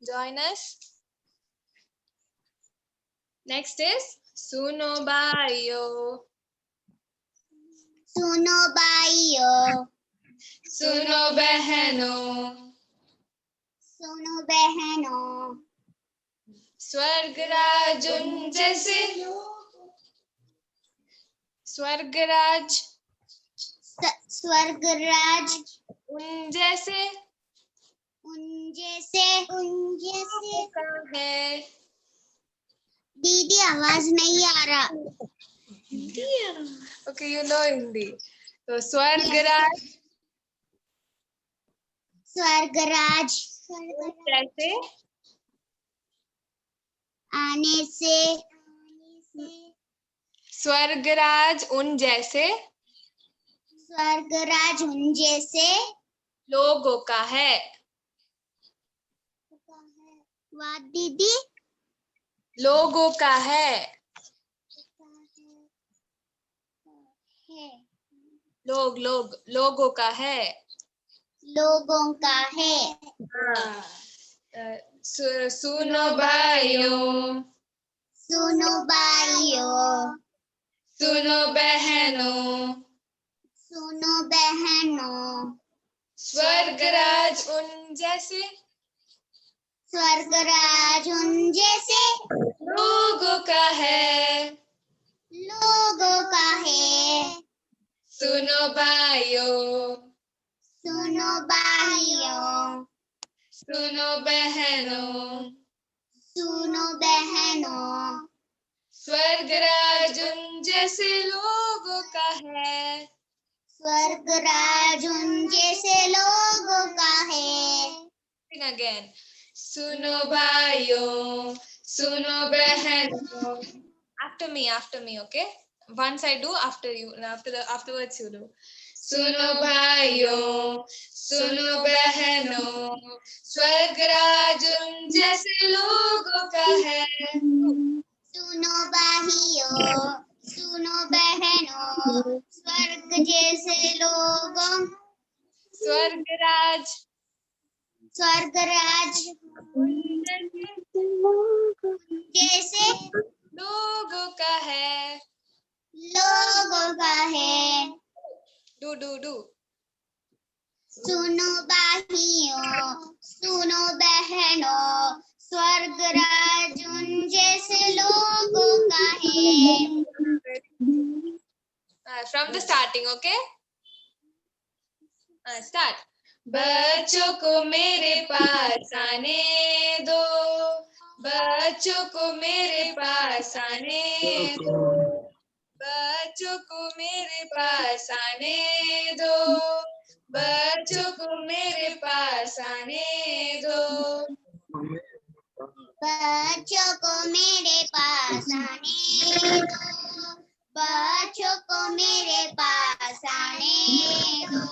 Join us. Next is Suno Baiyo. सुनो भाइयों, सुनो बहनों, सुनो बहनों, स्वर्गराज उन जैसे, स्वर्गराज स्वर्गराज उन जैसे उन जैसे का है। दीदी आवाज नहीं आ रहा। Okay, you know Hindi. तो स्वर्गराज स्वर्गराज जैसे आने से स्वर्गराज उन जैसे स्वर्गराज उन जैसे लोगों का है। वाह दीदी, लोगों का है। लोगों का है। लोगों का है। सुनो भाइयों, सुनो भाइयों, सुनो बहनों, सुनो बहनों, स्वर्गराज उन जैसे स्वर्गराज उन जैसे लोगों का है। लोगों का है। सुनो भाइयों, सुनो भाइयों, सुनो बहनों, सुनो बहनों, स्वर्गराज उन जैसे लोगों का है। स्वर्गराज उन जैसे लोगों का है। Sing again. सुनो भाइयों, सुनो बहनों. After me, okay? Once I do, after you, afterwards you do. सुनो भाइयों, सुनो बहनों, स्वर्गराज उन जैसे लोगों का है। सुनो भाइयों, सुनो बहनों, स्वर्ग जैसे लोगों, स्वर्गराज स्वर्गराज जैसे लोगों का है। लोगों का है। डू सुनो भाइयों, सुनो बहनों, स्वर्गराज उन जैसे लोगों का है। From the starting, okay? Start. बच्चों को मेरे पास आने दो, बच्चों को मेरे पास आने दो, बच्चों को मेरे पास आने दो, बच्चों को मेरे पास आने दो। बच्चों को मेरे पास आने दो, बच्चों को मेरे पास आने दो,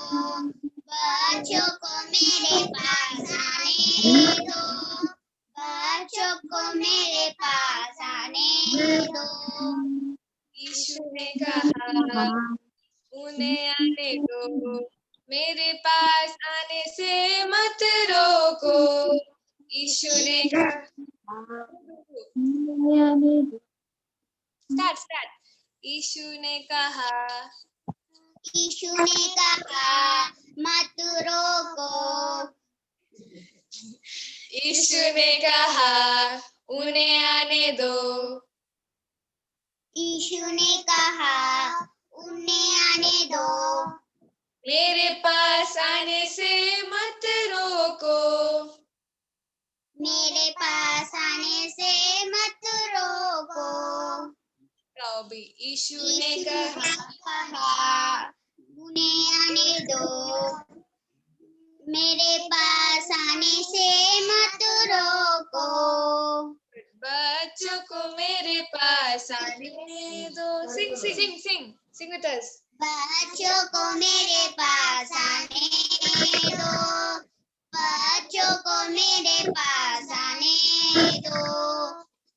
बच्चों को मेरे पास आने दो, बच्चों को मेरे पास आने दो। यीशु ने कहा उन्हें आने दो, मेरे पास आने से मत रोको। यीशु ने कहा, स्टार्ट। यीशु ने कहा, यीशु ने कहा मत रोको, यीशु ने कहा उन्हें आने दो, यीशु ने कहा उन्हें आने दो, मेरे पास आने से मत रोको, मेरे पास आने से मत रोको। यीशु ने कहा उन्हें आने दो, मेरे पास आने से मत रोको, बच्चों को मेरे पास आने दो। Sing with us. बच्चों को मेरे पास आने दो, बच्चों को मेरे पास आने दो,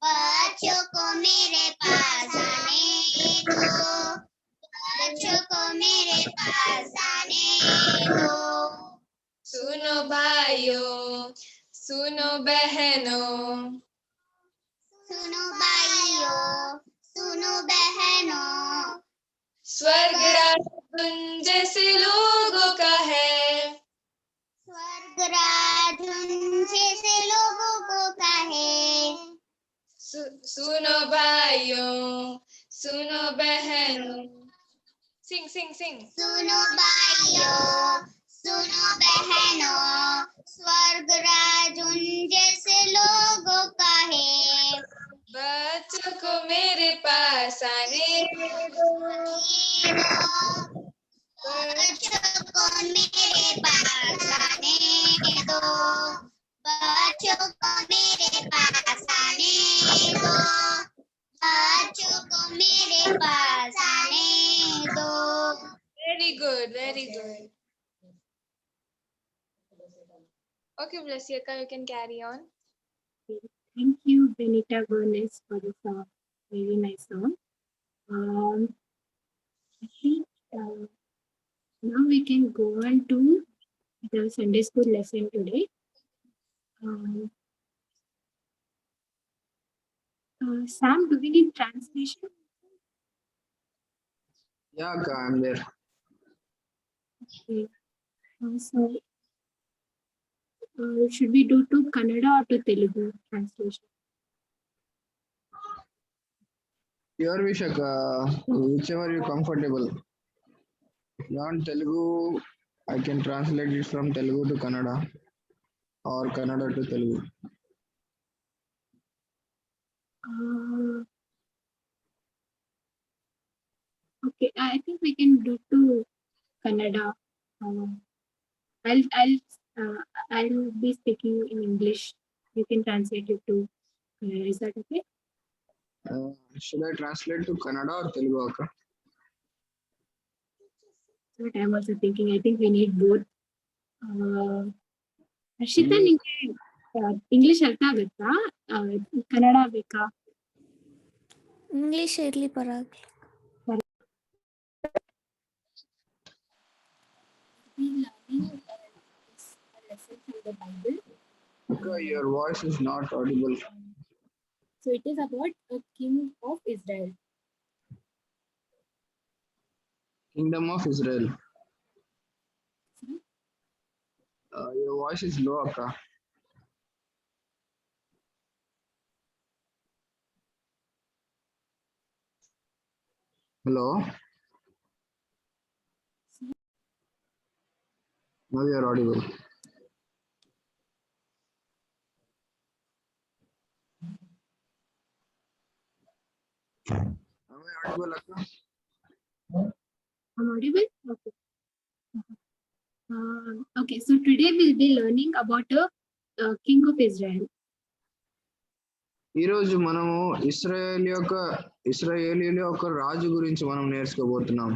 बच्चों को मेरे पास आने दो, बच्चों को मेरे पास आने दो। सुनो भाइयों, सुनो बहनों, सुनो भाइयों, सुनो बहनों, स्वर्ग राज तुम जैसे लोगों का है। स्वर्ग राज उन जैसे लोगों को का है। सुनो भाइयों, सुनो बहनों, सिंग सिंग सिंग। सुनो भाइयों, सुनो बहनों, स्वर्ग राज उन जैसे लोगों का है। बच्चों को मेरे पास आने दो, बच्चों को मेरे पास आने दो, बच्चों को मेरे पास आने दो, बच्चों को मेरे पास आने दो। Very good, very good. Okay, Blasiaka, you can carry on. Thank you, Benita Gomez, for this very nice song. I think now we can go on to the Sunday school lesson today. Sam, do we need translation? Yeah, Akka, I'm there. Okay. Should we do to Kannada or to Telugu translation? Your wish, Akka, whichever you're comfortable. If you want Telugu, I can translate it from Telugu to Kannada or Kannada to Telugu. Okay, I think we can do to Kannada. I'll be speaking in English. You can translate it to Kannada. Is that okay? Should I translate to Kannada or Telugu, Akka? That's what I'm also thinking. I think we need both. Harshita, ನಿಂಗೆ English ಅರ್ಥ ಆಗುತ್ತಾ? ಕನ್ನಡ ಬೇಕಾ? English ಇರ್ಲಿ ಪರವಾಗಿಲ್ಲ. Akka, your voice is not audible. So it is about a king of Israel. Kingdom of Israel. Your voice is low, Akka. Hello? Now you are audible. Am I audible, Akka? I'm audible? Okay. Okay, so today we'll be learning about a king of Israel. ఈరోజు మనము ఇశ్రాయేలీయుల యొక్క రాజు గురించి మనం నేర్చుకోబోతున్నాం.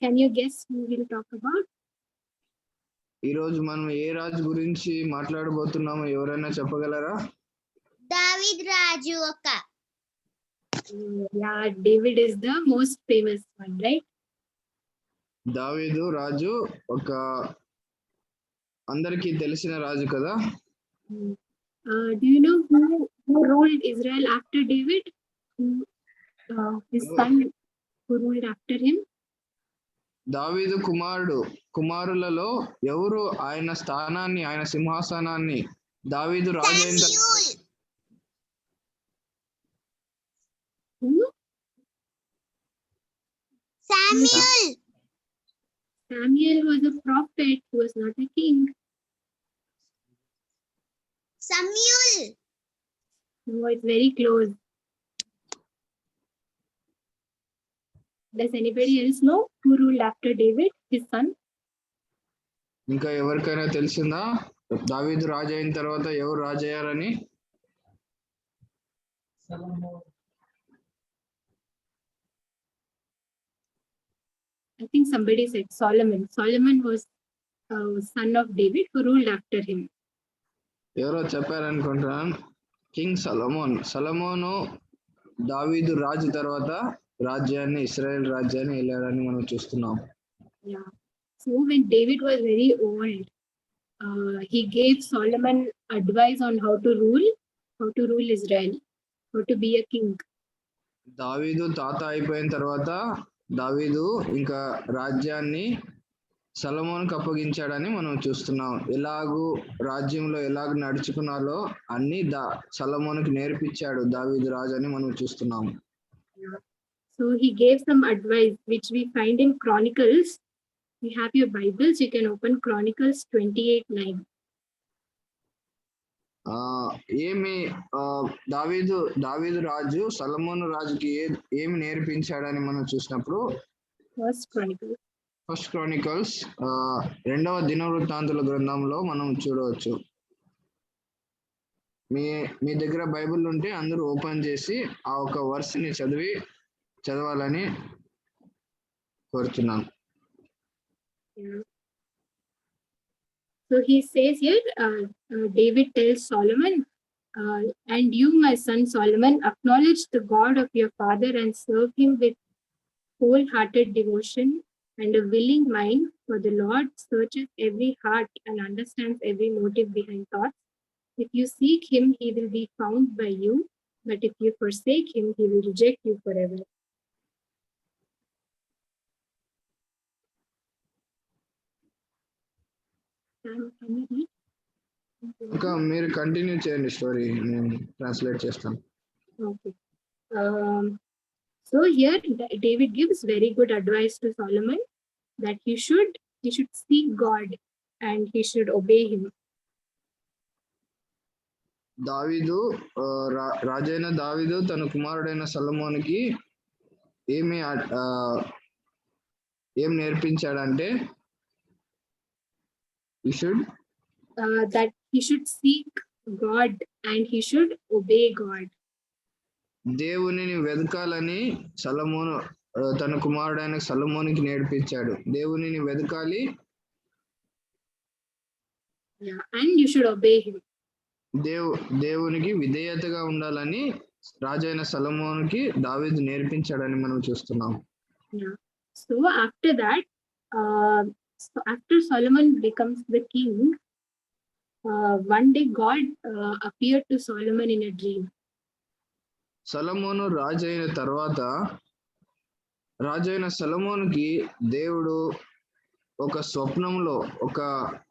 Can you guess who we'll talk about? ఈరోజు మనం ఏ రాజు గురించి మాట్లాడబోతున్నామో ఎవరైనా చెప్పగలరా? దావీద్ రాజు అక్క. Yeah, David is the most famous one, right? దావీదు రాజు ఒక అందరికీ తెలిసిన రాజు కదా. Do you know who ruled Israel after David? His son who ruled after him? దావీదు కుమారులలో ఎవరు ఆయన స్థానాన్ని, ఆయన సింహాసనాన్ని దావీదు రాజు అయిన Samuel was a prophet who was not a king. Samuel. No, it's very close. Does anybody else know who ruled after David, his son? ఇంకా ఎవరికైనా తెలిసిందా దావీదు రాజు అయిన తర్వాత ఎవరు రాజు అయ్యారని? I think somebody said Solomon. Solomon was son of David who ruled after him. ఎవరో చెప్పారనుకుంటున్నాను. King సొలొమోను దావీదు రాజు తర్వాత రాజ్యాన్ని, ఇశ్రాయేల్ రాజ్యాన్ని వెళ్ళాడని మనం చూస్తున్నాం. Yeah. So when David was very old, he gave Solomon advice on how to rule Israel, how to be a king. దావీదు తాత అయిపోయిన తర్వాత దావీదు ఇంకా రాజ్యాన్ని సొలొమోనుకు అప్పగించాడని మనం చూస్తున్నాం. ఎలాగూ రాజ్యంలో ఎలాగ నడుచుకున్నాలో అన్ని సొలొమోనుకు నేర్పించాడు దావీదు రాజు అని మనం చూస్తున్నాం. So he gave some advice which we find in Chronicles. We have your Bibles, you can open Chronicles 28:9. ఏమి దావీదు రాజు సొలొమోను రాజుకి ఏమి నేర్పించాడని మనం చూసినప్పుడు ఫస్ట్ క్రానికల్స్ 2వ దినవృత్తాంతుల గ్రంథంలో మనం చూడవచ్చు. మీ దగ్గర బైబిల్ ఉంటే అందరూ ఓపెన్ చేసి ఆ ఒక వర్స్ని చదవాలని కోరుతున్నాను. So he says here, David tells Solomon, and you, my son Solomon, acknowledge the God of your father and serve him with wholehearted devotion and a willing mind, for the Lord searches every heart and understands every motive behind thoughts. If you seek him, he will be found by you, but if you forsake him, he will reject you forever. ఇంకా మీరు continue చేయండి story, నేను translate చేస్తాను. Okay. So here David gives very good advice to Solomon that he should seek God and he should obey him. రాజైన దావీదు తన కుమారుడైన సొలొమోనుకి ఏం నేర్పించాడంటే that he should seek God and he should obey God. దేవునిని వెదకాలని సొలొమోను తన కుమారుడైన సొలొమోనుకి నేర్పించాడు. దేవునిని వెదకాలి, and you should obey him. దేవునికి విధేయతగా ఉండాలని రాజైన సొలొమోనుకి దావీదు నేర్పించాడని మనం చూస్తున్నాం. So after that, after Solomon becomes the king, one day God appeared to Solomon in a dream. సొలొమోను రాజైన తర్వాత రాజైన సొలొమోనుకి దేవుడు ఒక స్వప్నంలో, ఒక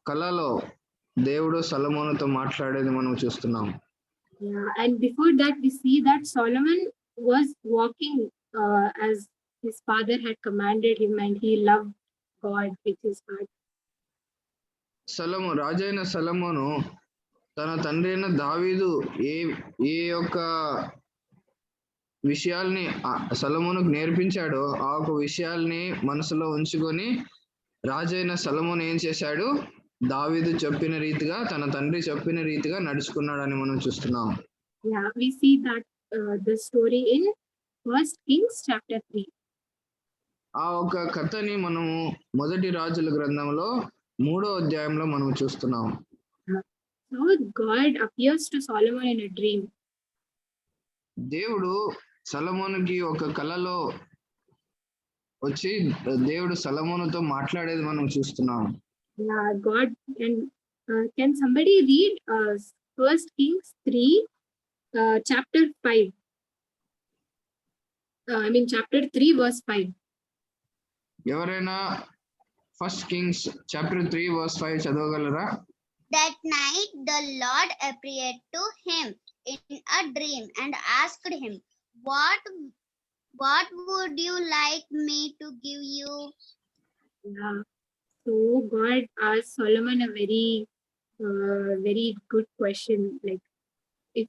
కలలో దేవుడు సొలొమోనుతో మాట్లాడేది మనం చూస్తున్నాం. And before that we see that Solomon was walking as his father had commanded him and he loved God with his heart. రాజైన సొలొమోను తన తండ్రి అయిన దావీదు ఏ యొక్క విషయాల్ని సొలొమోనుకు నేర్పించాడో ఆ ఒక విషయాల్ని మనసులో ఉంచుకొని రాజైన సొలొమోను ఏం చేశాడు, దావీదు చెప్పిన రీతిగా, తన తండ్రి చెప్పిన రీతిగా నడుచుకున్నాడని మనం చూస్తున్నాం. Yeah, we see that the story in 1 Kings chapter 3. ఆ ఒక కథని మనము మొదటి రాజుల గ్రంథంలో 3వ అధ్యాయంలో మనం చూస్తున్నాం. So God appears to Solomon in a dream. దేవుడు సొలొమోనుకి ఒక కలలో వచ్చి దేవుడు సొలొమోనుతో మాట్లాడేది మనం చూస్తున్నాం. Yeah, God, and can somebody read 1 Kings 3 chapter 5? Chapter 3 verse 5. ఎవరైనా 1 Kings chapter 3 verse 5 చదవగలరా? That night the Lord appeared to him in a dream and asked him, What would you like me to give you? Yeah. So God asked Solomon a very good question. Like if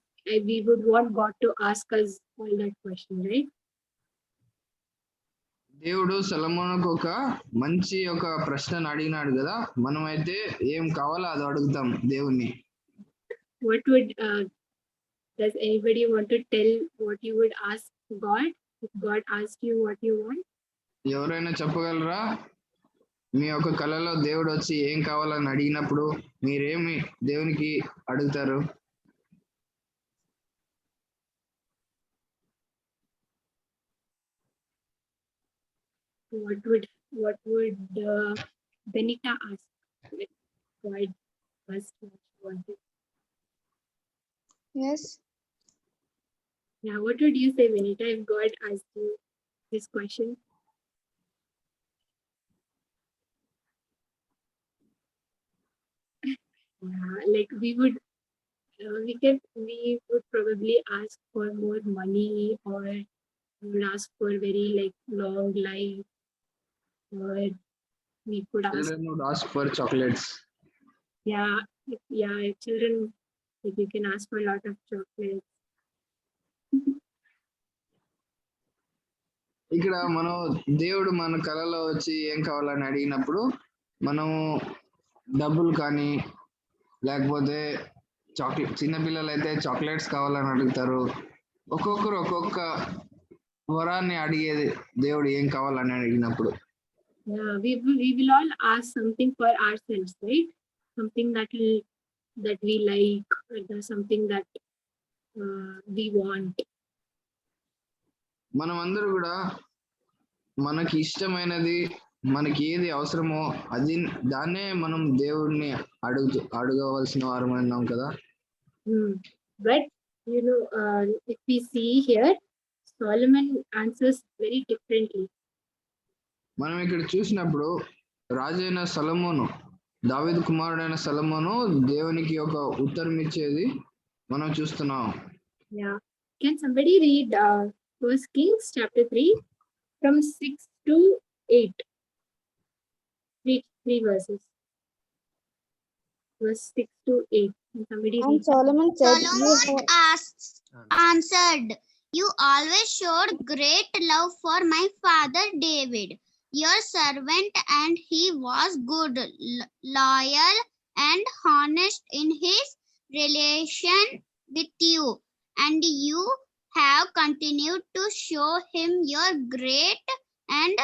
we would want God to ask us all that question, right? దేవుడు సొలొమోనుకు ఒక మంచి ఒక ప్రశ్నను అడిగినాడు కదా, మనమైతే ఏం కావాలో అది అడుగుతాం దేవుణ్ణి. What would does anybody want to tell what you would ask God if God asked you what you want? ఎవరైనా చెప్పగలరా? మీ యొక్క కలలో దేవుడు వచ్చి ఏం కావాలని అడిగినప్పుడు మీరేమి దేవునికి అడుగుతారు? What would Benita ask God? asked what you wanted. Yes. Yeah, what would you say, Vinita, if God asked you this question? Yeah, like we would probably ask for more money, or we would ask for very like long life, or we could ask, Children would ask for chocolates. yeah, children, like you can ask for a lot of chocolates. ఇక్కడ మనం దేవుడు మన కళలో వచ్చి ఏం కావాలని అడిగినప్పుడు మనము డబ్బులు కానీ లేకపోతే చాక్లెట్, చిన్నపిల్లలు అయితే చాక్లెట్స్ కావాలని అడుగుతారు. ఒక్కొక్కరు ఒక్కొక్క వరాన్ని అడిగేది దేవుడు ఏం కావాలని అడిగినప్పుడు. Yeah, we will all ask something for ourselves, right? Something that we like, or something that we want. మనం అందరూ కూడా మనకి ఇష్టమైనది, మనకి ఏది అవసరమో దాన్నే మనం దేవుడిని అడగవలసిన వారం అన్నాం కదా. But if we see here, Solomon answers very differently. మనం ఇక్కడ చూసినప్పుడు రాజైన సొలొమోను, దావీదు కుమారుడైన సొలొమోను దేవునికి ఒక ఉత్తరం ఇచ్చేది మనం చూస్తున్నాం. Yeah. Can somebody read 1 Kings chapter 3 from 6 to 8? Three verses. Verse 6 to 8. Can somebody read? And Solomon said, Solomon answered, "You always showed great love for my father David, your servant, and he was good, loyal, and honest in his relation with you. And you have continued to show him your great and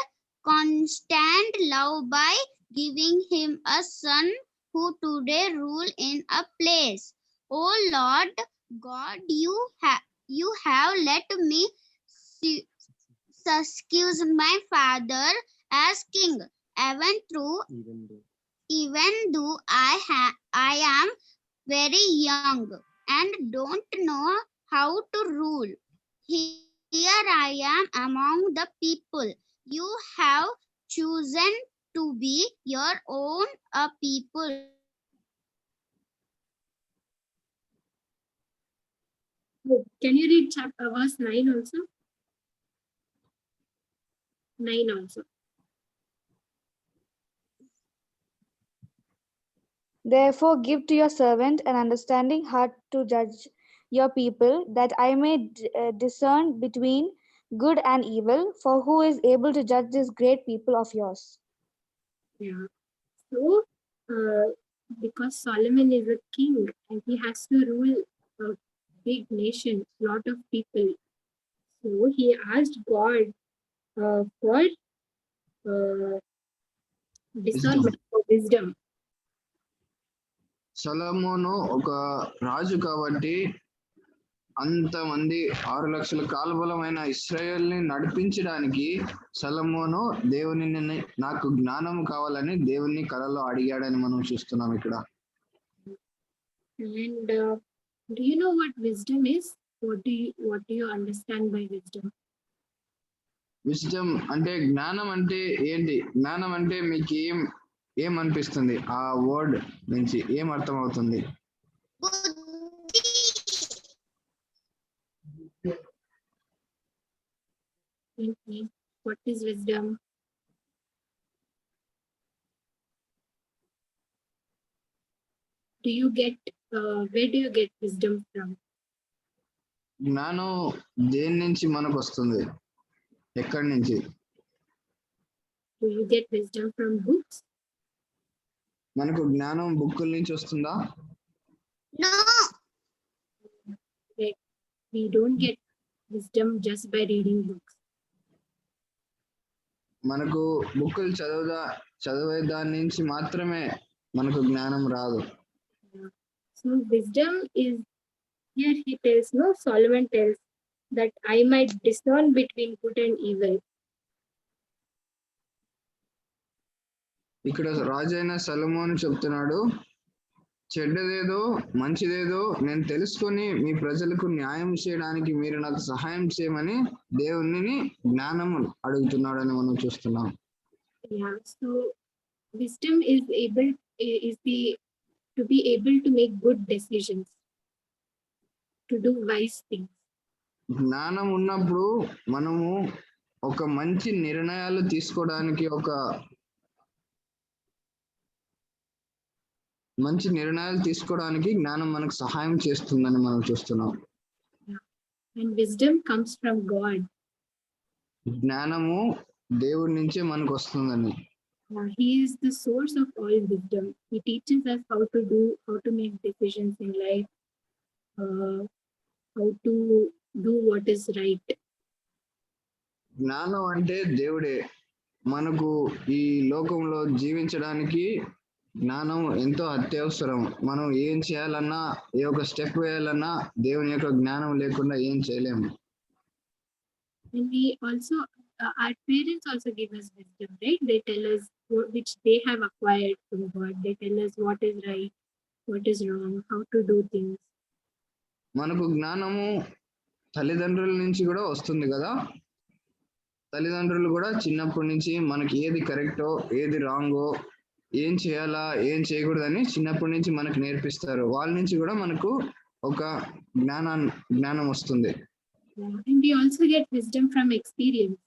constant love by giving him a son who today rule in a place. Oh Lord God, you have let me excuse my father as king, even though I am very young and don't know how to rule. Here I am among the people you have chosen to be your own people." Can you read verse 9 also? 9 also. "Therefore give to your servant an understanding heart to judge your people, that I may discern between good and evil, for who is able to judge this great people of yours?" Yeah. So, because Solomon is a king and he has to rule a big nation, lot of people. So he asked God for discernment, for wisdom. సొలొమోను ఒక రాజు కాబట్టి అంతమంది 6 లక్షల కాల్బలమైన ఇశ్రాయేల్ని నడిపించడానికి సొలొమోను దేవుని నాకు జ్ఞానం కావాలని దేవుని కలలో అడిగాడని మనం చూస్తున్నాం ఇక్కడ. And do you know what wisdom is? What do you understand by wisdom? Wisdom అంటే, జ్ఞానం అంటే ఏంటి? జ్ఞానం అంటే మీకు ఏమనిపిస్తుంది? ఆ వర్డ్ నుంచి ఏం అర్థం అవుతుంది? What is wisdom? Where do you get wisdom from? జ్ఞానం దేని నుంచి మనకు వస్తుంది? ఎక్కడి నుంచి? Do you get wisdom from books? మనకు జ్ఞానం బుక్కుల నుంచి వస్తుందా? No. We don't get wisdom just by reading books. మనకు బుక్కులు చదివే దాని నుంచి మాత్రమే మనకు జ్ఞానం రాదు. So wisdom is, here he tells, Solomon tells that I might discern between good and evil. ఇక్కడ రాజైన సొలొమోను చెప్తున్నాడు, చెడ్డదేదో మంచిదేదో నేను తెలుసుకొని మీ ప్రజలకు న్యాయం చేయడానికి మీరు నాకు సహాయం చేయమని దేవుని జ్ఞానం అడుగుతున్నాడని మనం చూస్తున్నాం. Yeah, so wisdom is to be able to make good decisions, to do wise things. జ్ఞానం ఉన్నప్పుడు మనము ఒక మంచి నిర్ణయాలు తీసుకోవడానికి జ్ఞానం మనకు సహాయం చేస్తుందని మనం చూస్తున్నాం. And wisdom comes from God. జ్ఞానము దేవుడి నుంచే మనకు వస్తుందని. He is the source of all wisdom. He teaches us how to make decisions in life, how to do what is right. జ్ఞానం అంటే దేవుడే. మనకు ఈ లోకంలో జీవించడానికి జ్ఞానం ఎంతో అత్యవసరం. మనం ఏం చేయాలన్నా, ఏ ఒక స్టెప్ వేయాలన్నా దేవుని యొక్క జ్ఞానం లేకుండా ఏం చేయలేము. And we also, our parents also give us wisdom, right? They tell us which they have acquired from God. They tell us what is right, what is wrong, how to do things. మనకు జ్ఞానము తల్లిదండ్రుల నుంచి కూడా వస్తుంది కదా. తల్లిదండ్రులు కూడా చిన్నప్పటి నుంచి మనకి ఏది కరెక్టో ఏది రాంగో, ఏం చేయాలా ఏం చేయకూడదని చిన్నప్పటి నుంచి మనకు నేర్పిస్తారు. వాళ్ళ నుంచి కూడా మనకు ఒక జ్ఞానం వస్తుంది. And we also get wisdom from experience.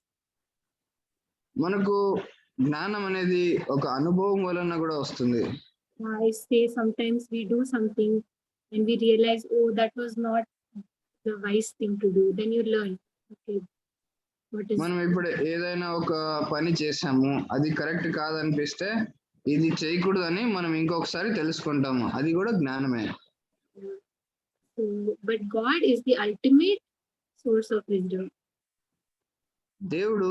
మనకు జ్ఞానం అనేది ఒక అనుభవం వలన కూడా వస్తుంది. I say sometimes we do something and we realize, oh, that was not the wise thing to do. Then you learn, okay, what is. మనం ఇప్పుడు ఏదైనా ఒక పని చేసాము, అది కరెక్ట్ కాదనిపిస్తే ఇది చేయకూడదని మనం ఇంకొకసారి తెలుసుకుంటాము. అది కూడా జ్ఞానమే. So, but God is the ultimate source of wisdom. దేవుడు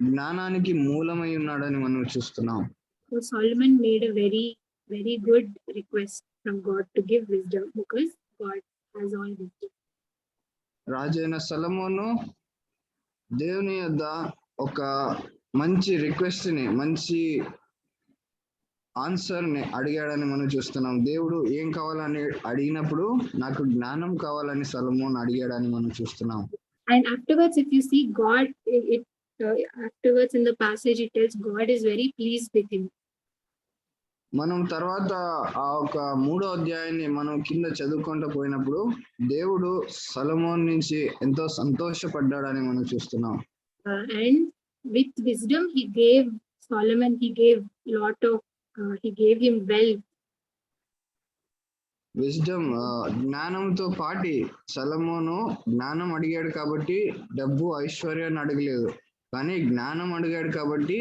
జ్ఞానానికి మూలమై ఉన్నాడని మనం చూస్తున్నాం. So Solomon made a very, very good request from God to give wisdom because God has all wisdom. రాజైన సొలొమోను దేవుని యొద్ద ఒక మంచి రిక్వెస్ట్ ని, మంచి ఆన్సర్ ని అడిగాడని మనం చూస్తున్నాం. దేవుడు ఏం కావాలని అడిగినప్పుడు నాకు జ్ఞానం కావాలని సొలొమోను అడిగాడని మనం చూస్తున్నాం. And afterwards, if you see God, afterwards in the passage it tells God is very pleased with him. మనం తర్వాత ఆ ఒక 3వ అధ్యాయాన్ని మనం కింద చదువుకుంటూ పోయినప్పుడు దేవుడు సొలొమోను నుంచి ఎంతో సంతోషపడ్డాడని మనం చూస్తున్నాం. And with wisdom he gave Solomon, he gave he gave him wealth. Wisdom జ్ఞానంతో పాటి సొలొమోను జ్ఞానం అడిగాడు కాబట్టి డబ్బు ఐశ్వర్యాన్ని అడగలేదు, కానీ జ్ఞానం అడిగాడు కాబట్టి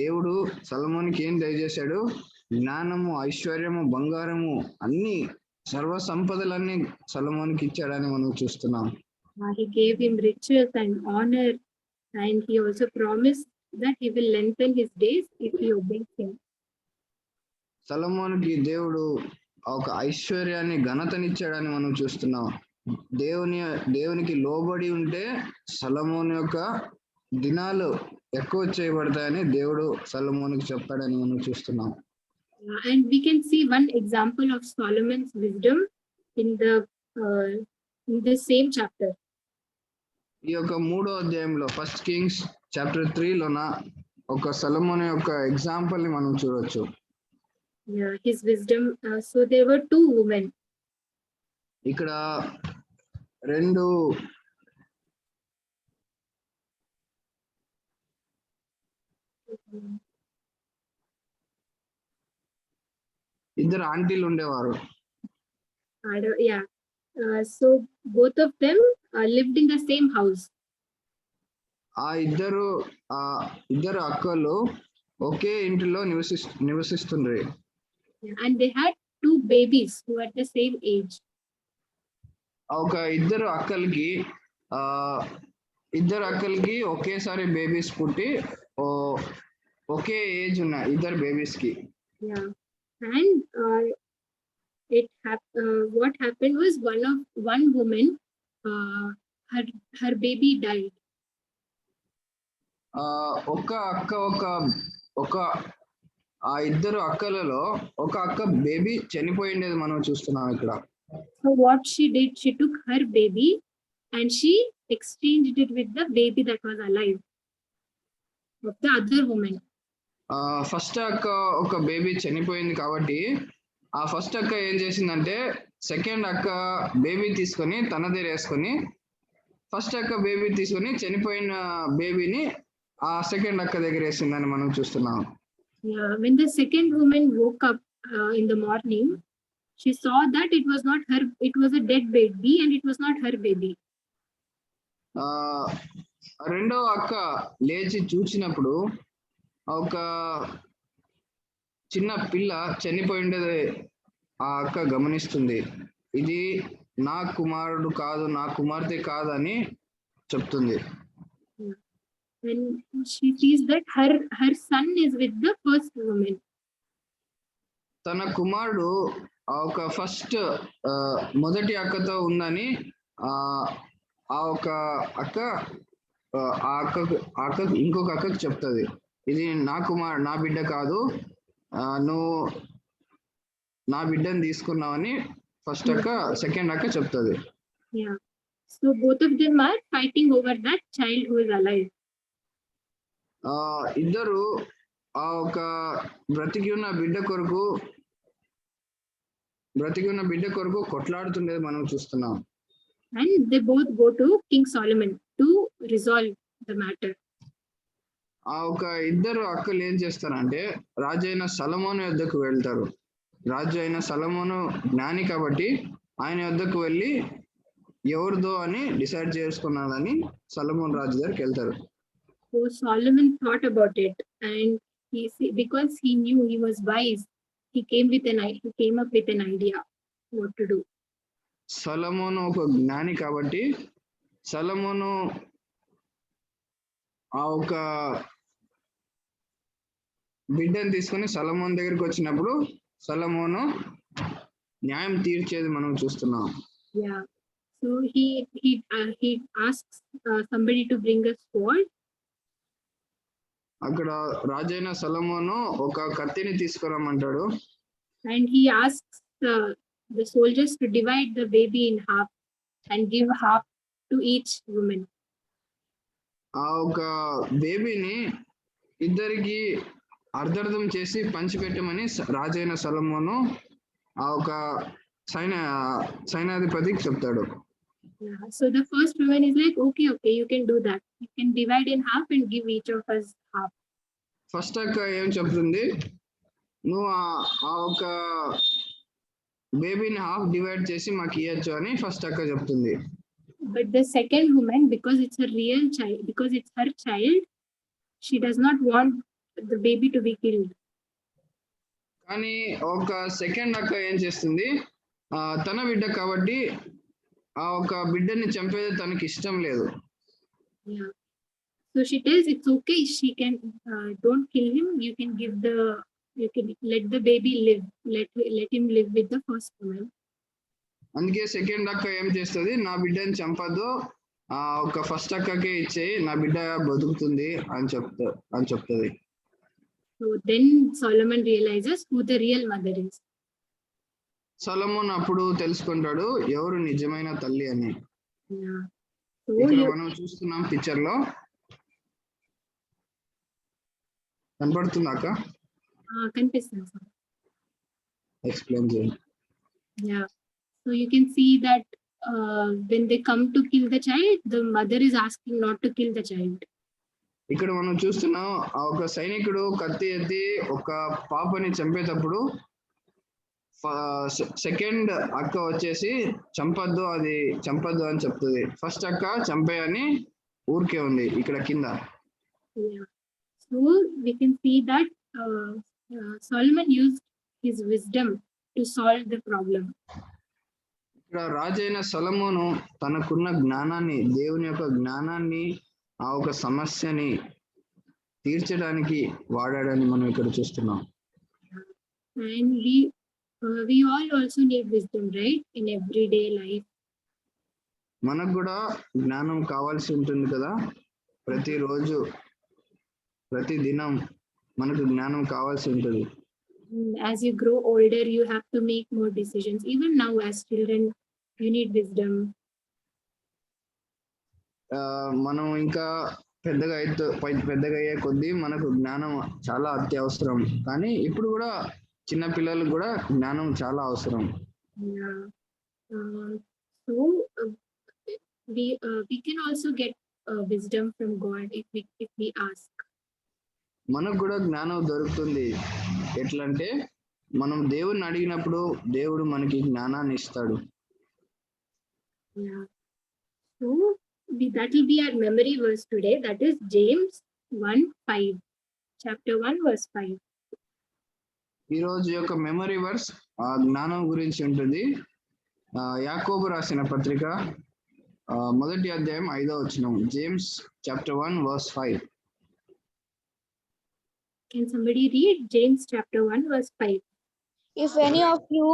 దేవుడు సొలొమోనుకి ఏం దయచేశాడు? జ్ఞానము, ఐశ్వర్యము, బంగారము, అన్ని సర్వ సంపదలన్నీ సొలొమోనుకి ఇచ్చాడని మనం చూస్తున్నాం. He gave him riches and honor, and he also promised that he will lengthen his days if he obeys him. సొలొమోనుకి దేవుడు ఒక ఐశ్వర్యాన్ని, ఘనతనిచ్చాడని మనం చూస్తున్నాం. దేవునికి లోబడి ఉంటే సొలొమోను యొక్క దినాలు ఎక్కువ చేయబడతాయని దేవుడు సొలొమోనుకి చెప్పాడని మనం చూస్తున్నాం. And we can see one example of Solomon's wisdom in the same chapter. ఈ యొక్క 3వ అధ్యాయంలో 1 Kings chapter 3లోన ఒక సొలొమోను యొక్క ఎగ్జాంపుల్ ని మనం చూడొచ్చు. Yeah, his wisdom. So there were 2 women. ఇక్కడ 2 ఇద్దరు ఆంటీలు ఉండేవారు. Yeah. So both of them lived in the same house. ఆ ఇద్దరు అక్కలు ఒకే ఇంటిలో నివసిస్తుండ్రి. And they had 2 babies who were at the same age. ఒక ఇద్దరు అక్కలకి ఒకేసారి బేబీస్ పుట్టి ఒకే ఏజ్ ఉన్నాయి ఇద్దరు బేబీస్ కి. Yeah. And what happened was one woman, her baby died. ఒక ఆ ఇద్దరు అక్కలలో ఒక అక్క బేబీ చనిపోయిండేది మనం చూస్తున్నాం ఇక్కడ. So what she did, she took her baby and she exchanged it with the baby that was alive of the other woman. First అక్క ఒక బేబీ చనిపోయింది కాబట్టి ఆ ఫస్ట్ అక్క ఏం చేసిందంటే సెకండ్ అక్క బేబీ తీసుకొని తన దగ్గర వేసుకొని ఫస్ట్ అక్క బేబీ తీసుకొని చనిపోయిన బేబీని ఆ సెకండ్ అక్క దగ్గర వేసిందని మనం చూస్తున్నాం. Yeah, when the second woman woke up in the morning, she saw that it was not her, it was a dead baby and it was not her baby. రెండో అక్క లేచి చూసినప్పుడు ఒక చిన్న పిల్ల చనిపోయిండేది ఆ అక్క గమనిస్తుంది. ఇది నా కుమారుడు కాదు, నా కుమార్తె కాదని చెప్తుంది. When she sees that her son is with the first woman. తన కుమారుడు ఒక ఫస్ట్ మొదటి అక్కతో ఉందని ఆ ఒక అక్క ఆ అక్క ఇంకొక అక్కకు చెప్తుంది, ఇది నా బిడ్డ కాదు, నువ్వు నా బిడ్డని తీసుకున్నావని ఫస్ట్ అక్క సెకండ్ అక్క చెప్తుంది. Yeah, so both of them are fighting over that child who is alive. ఇద్దరు ఆ ఒక బ్రతికి ఉన్న బిడ్డ కొరకు కొట్లాడుతుండేది మనం చూస్తున్నాం. And they both go to King Solomon to resolve the matter. ఆ ఒక ఇద్దరు అక్కలు ఏం చేస్తారంటే రాజు అయిన సొలొమోను యొద్దకు వెళ్తారు. రాజు అయిన సొలొమోను జ్ఞాని కాబట్టి ఆయన యొద్దకు వెళ్ళి ఎవరిదో అని డిసైడ్ చేసుకున్నాడని సొలొమోను రాజు దగ్గరికి వెళ్తారు. So Solomon thought about it, and because he knew he was wise, he came up with an idea what to do. సొలొమోను ఒక జ్ఞాని కాబట్టి సొలొమోను ఆ ఒక బిడ్డను తీసుకొని సొలొమోను దగ్గరికి వచ్చినప్పుడు సొలొమోను న్యాయం తీర్చేది మనం చూస్తున్నాం. Yeah, so he asks somebody to bring a sword. అక్కడ రాజైన సొలొమోను ఒక కత్తిని తీసుకురమ్మంటాడు. And he asks the soldiers to divide the baby in half and give half to each woman. ఆ ఒక బేబీని ఇద్దరికి అర్ధర్థం చేసి పంచిపెట్టమని రాజైన సొలొమోను ఆ ఒక సైన్యాధిపతికి చెప్తాడు. Yeah, so the first woman is like, okay, you can do that. You can divide in half and give each of us half. First అక్క ఏం చెప్తుంది, నువ్వు ఆ ఒక బేబీని హాఫ్ డివైడ్ చేసి మాకు ఇవ్వచ్చు అని ఫస్ట్ అక్క చెప్తుంది. But the second woman, because it's her real child, because it's her child, she does not want the baby to be killed. కానీ ఒక సెకండ్ అక్క ఏం చేస్తుంది, తన బిడ్డ కాబట్టి ఆ ఒక బిడ్డని చంపేది తనకి ఇష్టం లేదు. Yeah, so she tells it's okay, she can don't kill him, you can let the baby live, let him live with the first woman. అందుకే సెకండ్ అక్క ఏం చేస్తుంది, నా బిడ్డని చంపద్దు, ఒక ఫస్ట్ అక్కకే ఇచ్చేయి, నా బిడ్డ బతుకుతుంది అని చెప్తుంది. So then Solomon realizes who the real mother is. సొలొమోను అప్పుడు తెలుసుకుంటాడు ఎవరు నిజమైన తల్లి అని. Yeah, ఇక్కడ మనం చూస్తున్నాం పిక్చర్ లో కనపడుతుంది అక్క, కనిపిస్తుంది సార్. ఎక్స్ప్లెయిన్ చేయండి. Yeah, so you can see that when they come to kill the child, the mother is asking not to kill the child. ఇక్కడ మనం చూస్తున్నాం ఆ ఒక సైనికుడు కత్తి ఎత్తి ఒక పాపని చంపేటప్పుడు సెకండ్ అక్క వచ్చేసి చంపద్దు అని చెప్తుంది. ఫస్ట్ అక్క చంపేయని ఊరికే ఉంది ఇక్కడ కింద. Yeah, so we can see that Solomon used his wisdom to solve the problem. ఇక్కడ రాజైన సొలొమోను తనకున్న జ్ఞానాన్ని, దేవుని యొక్క జ్ఞానాన్ని ఆ ఒక సమస్యని తీర్చడానికి వాడాడని మనం ఇక్కడ చూస్తున్నాం. And we all also need wisdom, right, in everyday life. మనకు కూడా జ్ఞానం కావాల్సి ఉంటుంది కదా, ప్రతిరోజు ప్రతి దినం మనకు జ్ఞానం కావాల్సి ఉంటుంది. As you grow older, you have to make more decisions. Even now, as children, you need wisdom. మనం ఇంకా పెద్దగా అయ్యే కొద్దీ మనకు జ్ఞానం చాలా అత్యవసరం. కానీ ఇప్పుడు కూడా చిన్న పిల్లలకు కూడా జ్ఞానం చాలా అవసరం. Yeah. So we can also get wisdom from God if we ask. మనకు కూడా జ్ఞానం దొరుకుతుంది. ఎట్లంటే మనం దేవుణ్ణి అడిగినప్పుడు దేవుడు మనకి జ్ఞానాన్ని ఇస్తాడు. Yeah. So that will be our memory verse today. That is James 1:5. Chapter 1 verse 5. ఈ రోజు యొక్క మెమరీ వర్స్ ఆ జ్ఞానం గురించి ఉంటుంది. యాకోబు రాసిన పత్రిక 1వ అధ్యాయం 5వ వచనం. James chapter 1 verse 5. Can somebody read James chapter 1 verse 5? If any of you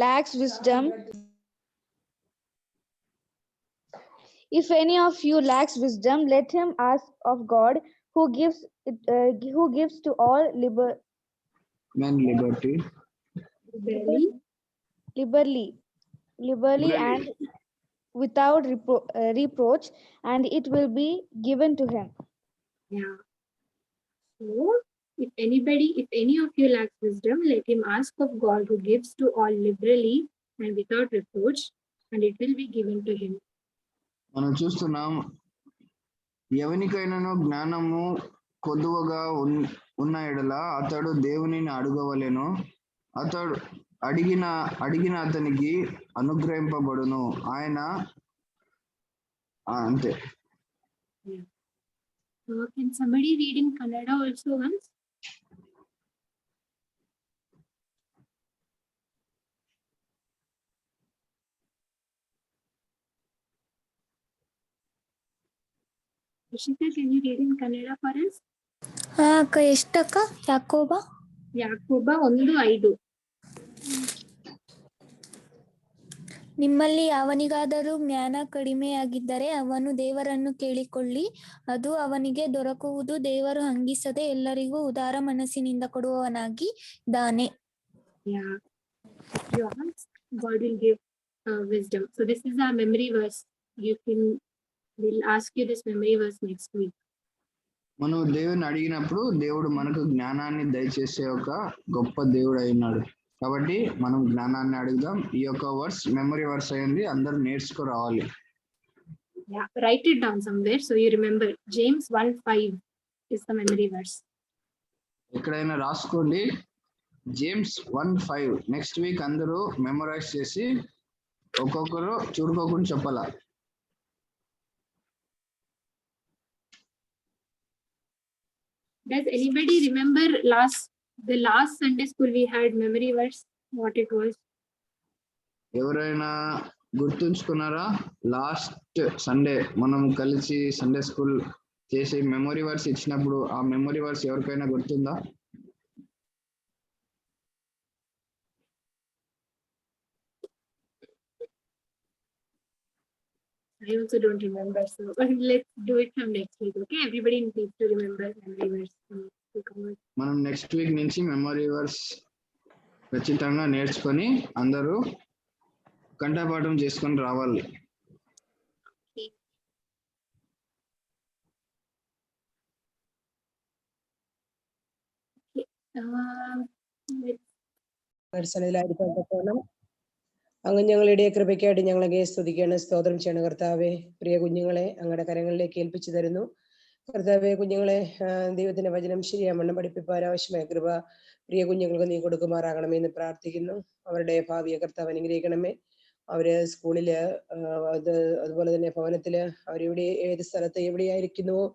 lacks wisdom, let him ask of God, who gives to all liberally and without reproach, and it will be given to him. Yeah. So if any of you lacks wisdom, let him ask of God, who gives to all liberally and without reproach, and it will be given to him. మనం చూస్తున్నాం, ఎవనికైనాను జ్ఞానము కొద్దువగా ఉన్న ఎడల అతడు దేవునిని అడగవలెను, అతడు అడిగిన అతనికి అనుగ్రహింపబడును. ఆయన అంతే. Can somebody read in Kannada also once? Rishika, can you read in Kannada for us? ಅಕ್ಕ ಎಷ್ಟಕ್ಕ? ಯಾಕೋಬ 1:5. ನಿಮ್ಮಲ್ಲಿ ಯಾವನಿಗಾದರೂ ಜ್ಞಾನ ಕಡಿಮೆಯಾಗಿದ್ದರೆ ಅವನು ದೇವರನ್ನು ಕೇಳಿಕೊಳ್ಳಿ, ಅದು ಅವನಿಗೆ ದೊರಕುವುದು. ದೇವರು ಹಂಗಿಸದೆ ಎಲ್ಲರಿಗೂ ಉದಾರ ಮನಸ್ಸಿನಿಂದ ಕೊಡುವವನಾಗಿ ಇದ್ದಾನೆ. Yeah. You ask, God will give wisdom. So this is our memory verse. We'll ask you this memory verse next week. మనం దేవుని అడిగినప్పుడు దేవుడు మనకు జ్ఞానాన్ని దయచేసే ఒక గొప్ప దేవుడు అయినాడు. కాబట్టి మనం జ్ఞానాన్ని అడుగుదాం. ఈ యొక్క వర్స్ మెమరీ వర్స్ అయింది, అందరూ నేర్చుకు రావాలి. Yeah, write it down somewhere so you remember. James 1:5 is the memory verse. ఎక్కడైనా రాసుకోండి. జేమ్స్ 1:5. నెక్స్ట్ వీక్ అందరూ మెమరైజ్ చేసి ఒక్కొక్కరు చూడుకోకుండా చెప్పాలా. Does anybody remember the last Sunday school we had memory verse, what it was? ఎవరైనా గుర్తుంచుకున్నారా? Last Sunday మనం కలిసి Sunday school చేసి మెమరీ వర్స్ ఇచ్చినప్పుడు ఆ మెమరీ వర్స్ ఎవరికైనా గుర్తుందా? I also don't remember, so let's do it from next week. Okay, everybody needs to remember memory verse. మనం next week నుంచి మెమరీ వర్స్ ఖచ్చితంగా నేర్చుకొని అందరూ కంఠపాఠం చేసుకొని రావాలి. അങ്ങ് ഞങ്ങളുടെ കൃപയ്ക്കായിട്ട് ഞങ്ങളെ സ്തുതിക്കുകയാണ്, സ്തോത്രം ചെയ്യണം കർത്താവെ. പ്രിയ കുഞ്ഞുങ്ങളെ അങ്ങയുടെ കരങ്ങളിലേക്ക് ഏൽപ്പിച്ചു തരുന്നു കർത്താവെ. കുഞ്ഞുങ്ങളെ ദൈവത്തിന്റെ വചനം ശരിയാവണ്ണം പഠിപ്പിക്കാൻ ആവശ്യമായ കൃപ പ്രിയ കുഞ്ഞുങ്ങൾക്ക് നീ കൊടുക്കുമാറാകണമേ എന്ന് പ്രാർത്ഥിക്കുന്നു. അവരുടെ ഭാവിയെ കർത്താവ് അനുഗ്രഹിക്കണമേ. അവര് സ്കൂളില് അതുപോലെ തന്നെ ഭവനത്തില് അവരെവിടെ ഏത് സ്ഥലത്ത് എവിടെയായിരിക്കുന്നുവോ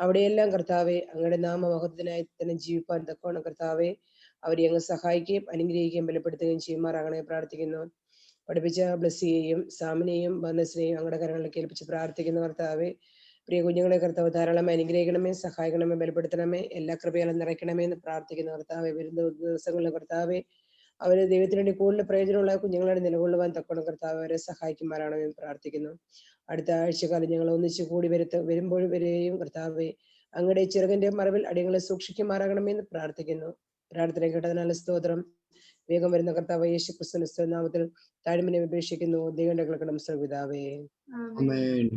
അവിടെയെല്ലാം കർത്താവെ അങ്ങയുടെ നാമമഹത്വത്തിനായി തന്നെ ജീവിപ്പാൻ തക്കവണ്ണം കർത്താവെ അവരെ അങ്ങ് സഹായിക്കുകയും അനുഗ്രഹിക്കുകയും ബലപ്പെടുത്തുകയും ചെയ്യുമാറാകണേ പ്രാർത്ഥിക്കുന്നു. പഠിപ്പിച്ച ബ്ലസ്സിയെയും സാമിനെയും ബർണസിനെയും അങ്ങയുടെ കരങ്ങളിലേക്ക് ഏൽപ്പിച്ച് പ്രാർത്ഥിക്കുന്ന കർത്താവെ. പ്രിയ കുഞ്ഞുങ്ങളെ കർത്താവ് ധാരാളമായി അനുഗ്രഹിക്കണമേ, സഹായിക്കണമേ, ബലപ്പെടുത്തണമേ, എല്ലാ കൃപയാലും നിറയ്ക്കണമേ എന്ന് പ്രാർത്ഥിക്കുന്ന കർത്താവെ. വരുന്ന ദിവസങ്ങളിലെ കർത്താവെ അവര് ദൈവത്തിന് വേണ്ടി കൂടുതൽ പ്രയോജനമുള്ള കുഞ്ഞുങ്ങളെ നിലകൊള്ളുവാൻ തക്കവണ്ണം കർത്താവ് അവരെ സഹായിക്കുമാറാണെന്ന് പ്രാർത്ഥിക്കുന്നു. അടുത്ത ആഴ്ചക്കാലം ഞങ്ങൾ ഒന്നിച്ച് കൂടി വരുമ്പോൾ വരെയും കർത്താവെ അങ്ങയുടെ ചെറുകന്റെ മറവിൽ അടിയങ്ങളെ സൂക്ഷിക്കുമാറാകണമെന്ന് പ്രാർത്ഥിക്കുന്നു. പ്രാർത്ഥന കേട്ടതിനാൽ സ്തോത്രം. വേഗം വരുന്ന കർത്താവ് യേശു ക്രിസ്തു നാമത്തിൽ താഴ്മനെ അപേക്ഷിക്കുന്നു. ദൈവന്റെ കടം സർവിതാവേ. Amen.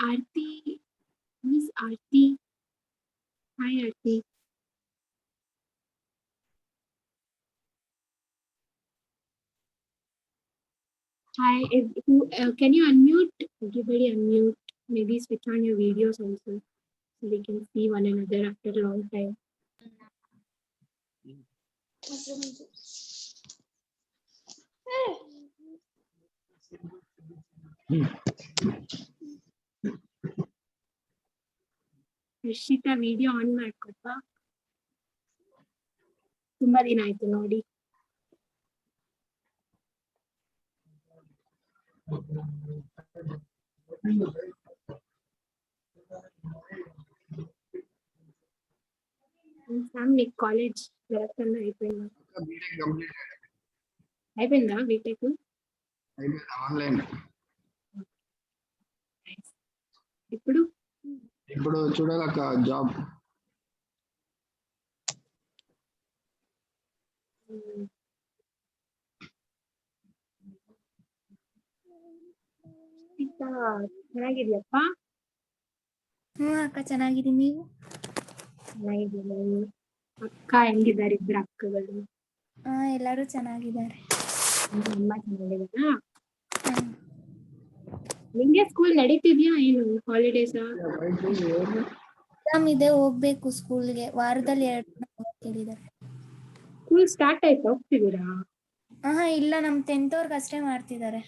Aarti, Miss Aarti. Hi, Aarti. Hi, can you unmute? Everybody unmute. Maybe switch on your videos also, so we can see one another after a long time. Harshita video on ಮಾಡ್ಕೊಪ್ಪ. ತುಂಬಾ ದಿನ ಆಯ್ತು ನೋಡಿ. నీకు కాలేజ్ జరుగుతున్నా అయిపోయిందా? అయిపోయిందా BTech? Online. ఇప్పుడు చూడాలక్క జాబ్. ಚೆನ್ನಾಗಿದ್ಯಪ್ಪ? ಅಕ್ಕ ಚೆನ್ನಾಗಿದ್ದೀನಿ. ನೀವು? ಚೆನ್ನಾಗಿದ್ದೀನಿ. ಅಕ್ಕ ಹೆಂಗಿದ್ದಾರೆ? ಇಬ್ಬರು ಅಕ್ಕಗಳು ಎಲ್ಲರೂ ಚೆನ್ನಾಗಿದ್ದಾರೆ. ಅಮ್ಮ ಚೆನ್ನಾಗಿದ್ದಾರಾ? ನಿಂಗೆ ಸ್ಕೂಲ್ ನಡೀತಿದ್ಯಾ ಏನು? ಹಾಲಿಡೇಸ್ ಎಕ್ಸಾಮ್ ಇದೆ, ಹೋಗ್ಬೇಕು ಸ್ಕೂಲ್ಗೆ. ವಾರದಲ್ಲಿ 2 ದಿನ ಹೇಳಿದ್ದಾರೆ. ಸ್ಕೂಲ್ ಸ್ಟಾರ್ಟ್ ಆಯ್ತು, ಹೋಗ್ತಿದ್ದೀರಾ? ಇಲ್ಲ, ನಮ್ 10th ಅವ್ರಿಗೆ ಅಷ್ಟೇ ಮಾಡ್ತಿದ್ದಾರೆ.